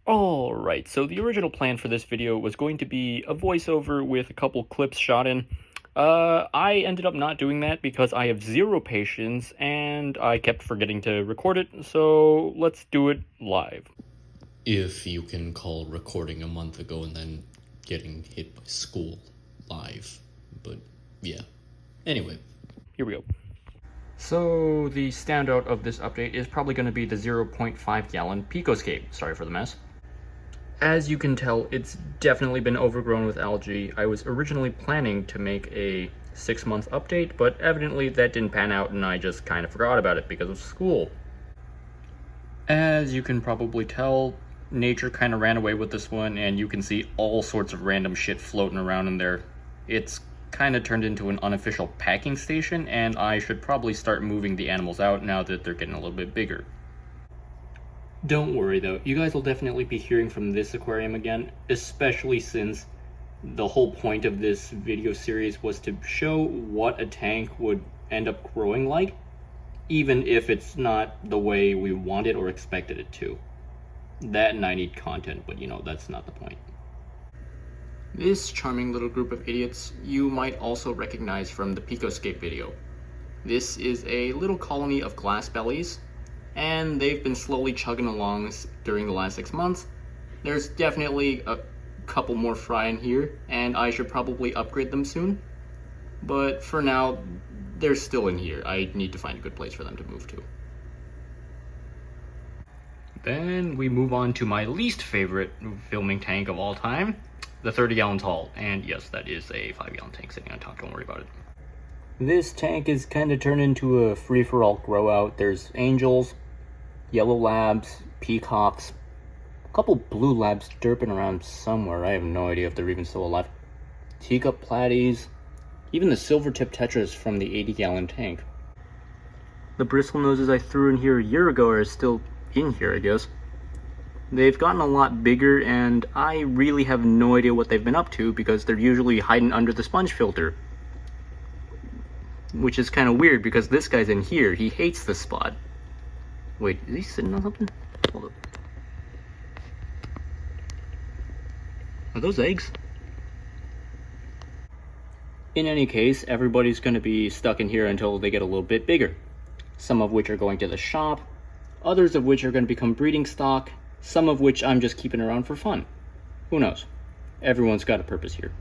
Alright, so the original plan for this video was going to be a voiceover with a couple clips shot in. I ended up not doing that because I have zero patience and I kept forgetting to record it, so let's do it live. If you can call recording a month ago and then getting hit by school live. But yeah. Anyway. Here we go. So the standout of this update is probably going to be the 0.5 gallon Picoscape. Sorry for the mess. As you can tell, it's definitely been overgrown with algae. I was originally planning to make a 6-month update, but evidently that didn't pan out and I just kind of forgot about it because of school. As you can probably tell, nature kind of ran away with this one, and you can see all sorts of random shit floating around in there. It's kind of turned into an unofficial packing station, and I should probably start moving the animals out now that they're getting a little bit bigger. Don't worry though, you guys will definitely be hearing from this aquarium again, especially since the whole point of this video series was to show what a tank would end up growing like, even if it's not the way we want it or expected it to. That and I need content, but you know, that's not the point. This charming little group of idiots you might also recognize from the Picoscape video. This is a little colony of glass bellies, and they've been slowly chugging along during the last 6 months. There's definitely a couple more fry in here, and I should probably upgrade them soon. But for now, they're still in here. I need to find a good place for them to move to. Then we move on to my least favorite filming tank of all time, the 30-gallon tall. And yes, that is a 5-gallon tank sitting on top, don't worry about it. This tank is kind of turned into a free-for-all grow-out. There's angels, yellow labs, peacocks, a couple blue labs derping around somewhere. I have no idea if they're even still alive. Teacup platies, even the silver-tip tetras from the 80-gallon tank. The bristle noses I threw in here a year ago are still in here, I guess. They've gotten a lot bigger, and I really have no idea what they've been up to because they're usually hiding under the sponge filter. Which is kind of weird because this guy's in here. He hates this spot. Wait, is he sitting on something? Hold up. Are those eggs? In any case, everybody's going to be stuck in here until they get a little bit bigger. Some of which are going to the shop, others of which are going to become breeding stock, some of which I'm just keeping around for fun. Who knows? Everyone's got a purpose here.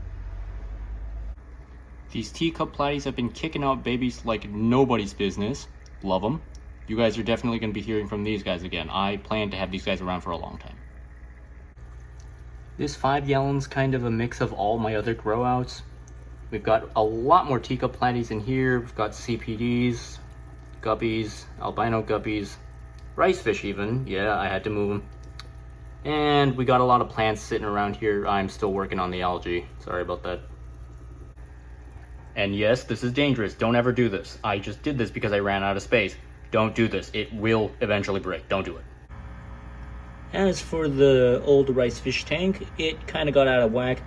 These teacup platies have been kicking out babies like nobody's business. Love them. You guys are definitely going to be hearing from these guys again. I plan to have these guys around for a long time. This 5 gallon's kind of a mix of all my other grow outs. We've got a lot more teacup platies in here. We've got CPDs, guppies, albino guppies, rice fish even. Yeah, I had to move them. And we got a lot of plants sitting around here. I'm still working on the algae. Sorry about that. And yes, this is dangerous. Don't ever do this. I just did this because I ran out of space. Don't do this. It will eventually break. Don't do it. As for the old rice fish tank, it kind of got out of whack.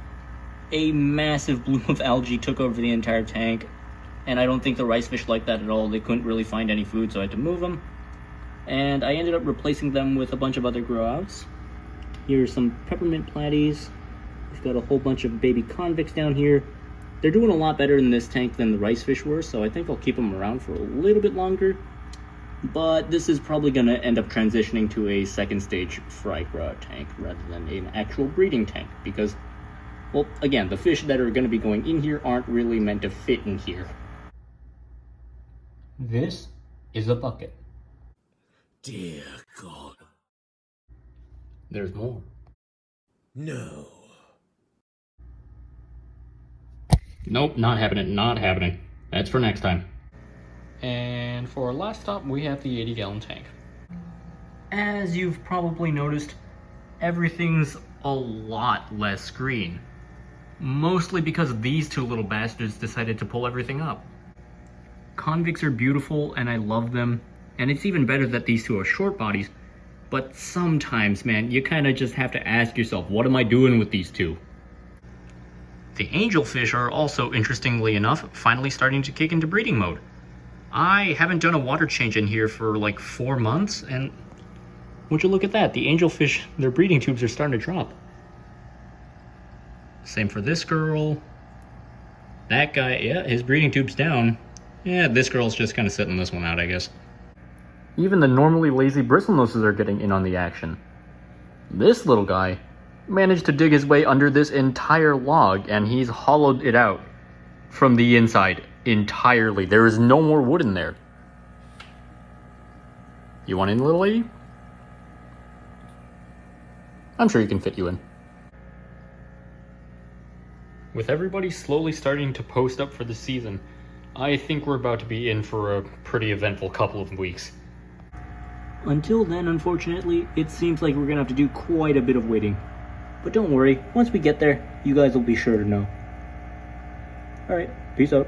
A massive bloom of algae took over the entire tank, and I don't think the rice fish liked that at all. They couldn't really find any food, so I had to move them. And I ended up replacing them with a bunch of other grow-outs. Here are some peppermint platies. We've got a whole bunch of baby convicts down here. They're doing a lot better in this tank than the rice fish were, so I think I'll keep them around for a little bit longer. But this is probably going to end up transitioning to a second stage fry grow-out tank rather than an actual breeding tank because, well, again, the fish that are going to be going in here aren't really meant to fit in here. This is a bucket. Dear God. There's more. No. Nope, not happening, not happening. That's for next time. And for our last stop, we have the 80-gallon tank. As you've probably noticed, everything's a lot less green. Mostly because these two little bastards decided to pull everything up. Convicts are beautiful, and I love them. And it's even better that these two are short bodies. But sometimes, man, you kind of just have to ask yourself, what am I doing with these two? The angelfish are also, interestingly enough, finally starting to kick into breeding mode. I haven't done a water change in here for like 4 months, and Would you look at that? The angelfish, their breeding tubes are starting to drop. Same for this girl. That guy, yeah, his breeding tube's down. Yeah, this girl's just kind of sitting this one out, I guess. Even the normally lazy bristlenoses are getting in on the action. This little guy managed to dig his way under this entire log, and he's hollowed it out from the inside entirely. There is no more wood in there. You want in, little lady? I'm sure he can fit you in. With everybody slowly starting to post up for the season, I think we're about to be in for a pretty eventful couple of weeks. Until then, unfortunately, it seems like we're gonna have to do quite a bit of waiting. But don't worry, once we get there, you guys will be sure to know. Alright, peace out.